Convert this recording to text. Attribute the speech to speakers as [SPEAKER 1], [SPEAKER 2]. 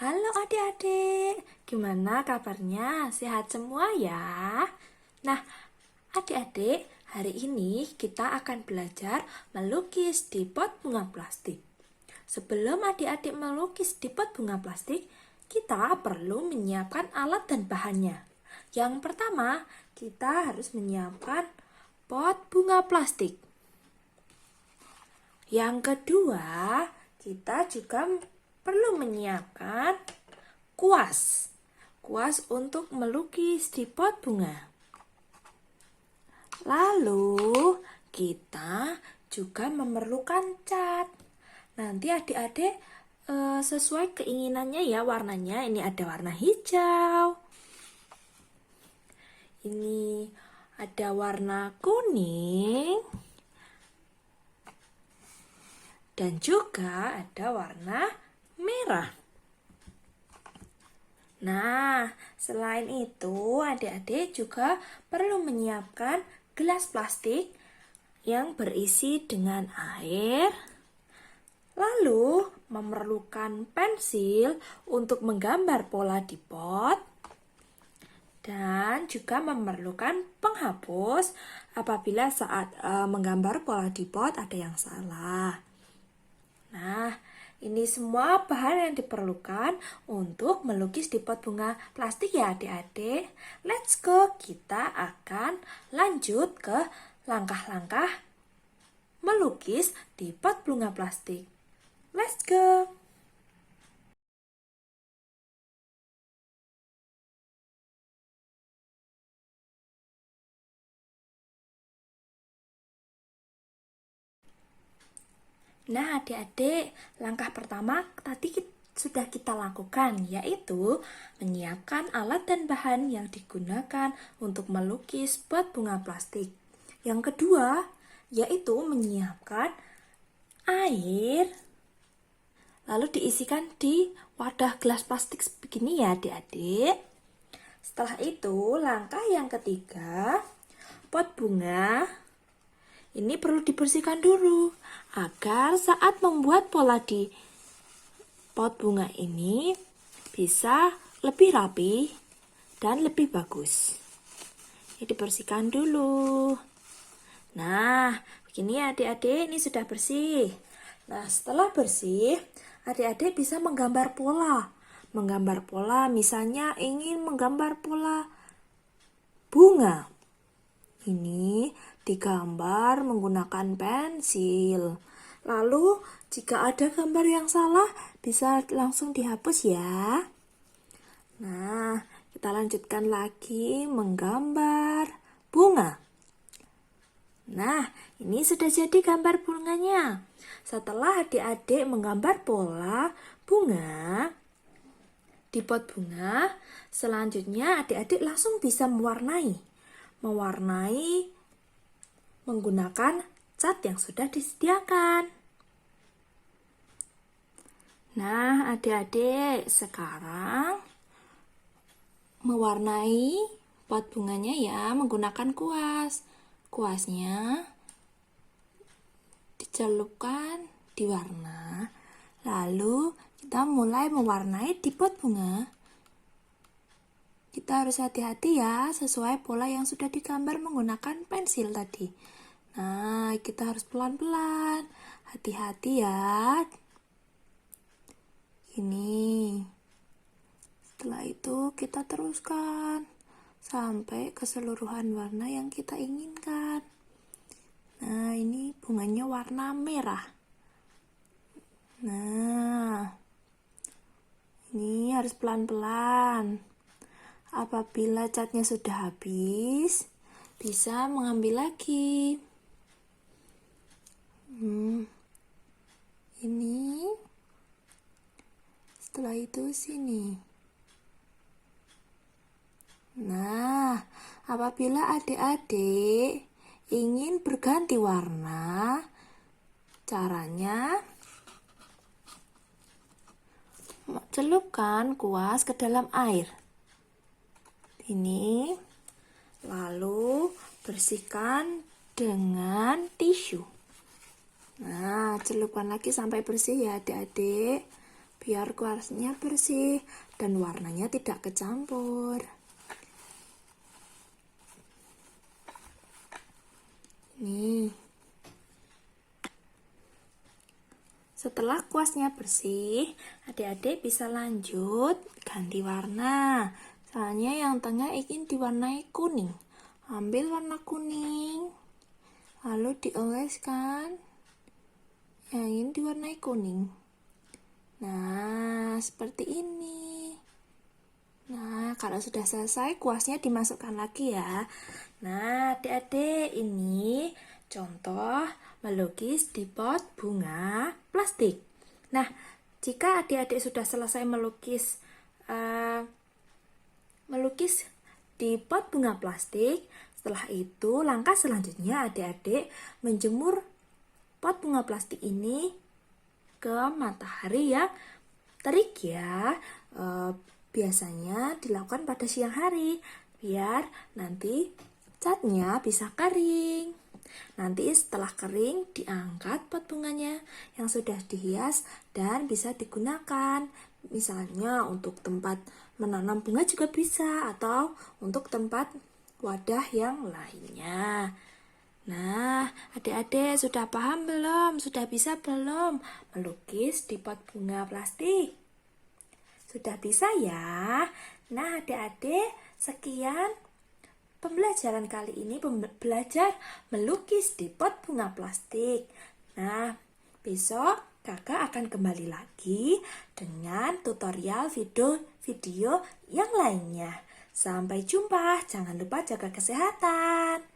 [SPEAKER 1] Halo adik-adik, gimana kabarnya? Sehat semua ya? Nah, adik-adik, hari ini kita akan belajar melukis di pot bunga plastik. Sebelum adik-adik melukis di pot bunga plastik, kita perlu menyiapkan alat dan bahannya. Yang pertama, kita harus menyiapkan pot bunga plastik. Yang kedua, kita juga perlu menyiapkan kuas. Kuas untuk melukis di pot bunga. Lalu, kita juga memerlukan cat. Nanti adik-adik sesuai keinginannya ya warnanya. Ini ada warna hijau. Ini ada warna kuning. Dan juga ada warna merah. Nah, selain itu, adik-adik juga perlu menyiapkan gelas plastik yang berisi dengan air. Lalu, memerlukan pensil untuk menggambar pola di pot. Dan juga memerlukan penghapus apabila saat menggambar pola di pot ada yang salah. Nah, ini semua bahan yang diperlukan untuk melukis di pot bunga plastik ya adik-adik. Let's go, kita akan lanjut ke langkah-langkah melukis di pot bunga plastik. Let's go! Nah, adik-adik, langkah pertama tadi sudah kita lakukan, yaitu menyiapkan alat dan bahan yang digunakan untuk melukis pot bunga plastik. Yang kedua, yaitu menyiapkan air, lalu diisikan di wadah gelas plastik begini ya adik-adik. Setelah itu, langkah yang ketiga, pot bunga ini perlu dibersihkan dulu agar saat membuat pola di pot bunga ini bisa lebih rapi dan lebih bagus. Ini dibersihkan dulu. Nah, begini ya adik-adik, ini sudah bersih. Nah, setelah bersih, adik-adik bisa menggambar pola. Menggambar pola, misalnya ingin menggambar pola bunga. Ini digambar menggunakan pensil. Lalu, jika ada gambar yang salah, bisa langsung dihapus ya. Nah, kita lanjutkan lagi menggambar bunga. Nah, ini sudah jadi gambar bunganya. Setelah adik-adik menggambar pola bunga di pot bunga, selanjutnya adik-adik langsung bisa mewarnai menggunakan cat yang sudah disediakan. Nah, adik-adik sekarang mewarnai pot bunganya ya menggunakan kuas. Kuasnya dicelupkan di warna, lalu kita mulai mewarnai di pot bunga. Kita harus hati-hati ya, sesuai pola yang sudah digambar menggunakan pensil tadi. Nah, kita harus pelan-pelan. Hati-hati ya. Ini. Setelah itu kita teruskan sampai keseluruhan warna yang kita inginkan. Nah, ini bunganya warna merah. Nah, ini harus pelan-pelan. Apabila catnya sudah habis, bisa mengambil lagi. Ini. Setelah itu sini. Nah, apabila adik-adik ingin berganti warna, caranya celupkan kuas ke dalam air. Ini, lalu bersihkan dengan tisu. Nah, celupkan lagi sampai bersih ya adik-adik. biar kuasnya bersih dan warnanya tidak kecampur. Nih. Setelah kuasnya bersih, adik-adik bisa lanjut ganti warna. Soalnya yang tengah ingin diwarnai kuning. Ambil warna kuning, lalu dioleskan. Yang ingin diwarnai kuning. Nah, seperti ini. Nah, kalau sudah selesai, kuasnya dimasukkan lagi ya. Nah, adik-adik, ini contoh melukis di pot bunga plastik. Nah, jika adik-adik sudah selesai melukis di pot bunga plastik, setelah itu langkah selanjutnya adik-adik menjemur pot bunga plastik ini ke matahari yang terik ya. Biasanya dilakukan pada siang hari biar nanti catnya bisa kering. Nanti setelah kering diangkat pot bunganya yang sudah dihias dan bisa digunakan. Misalnya untuk tempat menanam bunga juga bisa, atau untuk tempat wadah yang lainnya. Nah, adik-adik sudah paham belum? Sudah bisa belum melukis di pot bunga plastik? Sudah bisa ya? Nah, adik-adik, sekian pembelajaran kali ini, belajar melukis di pot bunga plastik. Nah, besok kakak akan kembali lagi dengan tutorial video yang lainnya. Sampai jumpa, jangan lupa jaga kesehatan.